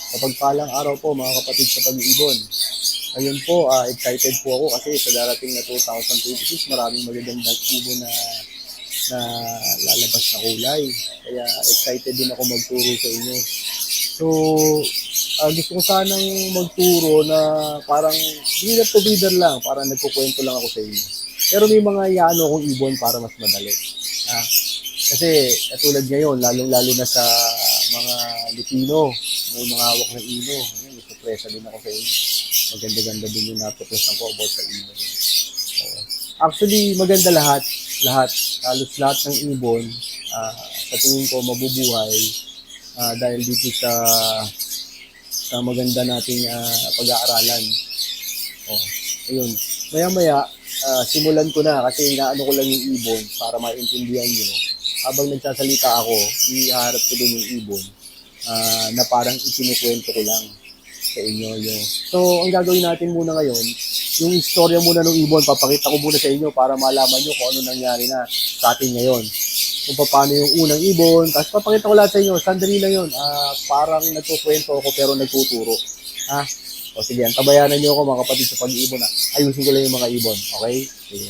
Mapagpalang araw po mga kapatid sa pag-iibon. Ngayon po, excited po ako kasi sa darating na 2026, maraming magagandang ibon na lalabas na kulay. Kaya excited din ako magturo sa inyo. So, gusto ko sanang magturo na parang breeder to breeder lang, parang nagkukwento lang ako sa inyo. Pero may mga iano akong ibon para mas madali. Ha? Kasi katulad ngayon, lalong-lalo na sa mga Lutino, may mga hawak ng ino. May surpresa din ako sa inyo. Maganda-ganda din yung napapresan ko about sa ino. Oo. Actually, maganda lahat. Lahat. Halos lahat ng ibon, sa tingin ko mabubuhay dahil dito sa maganda nating pag-aaralan. Oh, ayun. Maya-maya, simulan ko na kasi inaano ko lang yung ibon para maintindihan nyo. Habang nagsasalita ako, iharap ko din yung ibon na parang ikinukwento ko lang sa inyo. So, ang gagawin natin muna ngayon, yung istorya muna ng ibon, papakita ko muna sa inyo para malaman nyo kung ano nangyari na sa atin ngayon. Kung paano yung unang ibon, tapos papakita ko lahat sa inyo, sandali lang yun. Parang nagkukwento ako pero nagtuturo. O sige, antabayanan nyo ako mga kapatid sa pag-iibon. Ayusin ko lang yung mga ibon. Okay? Sige.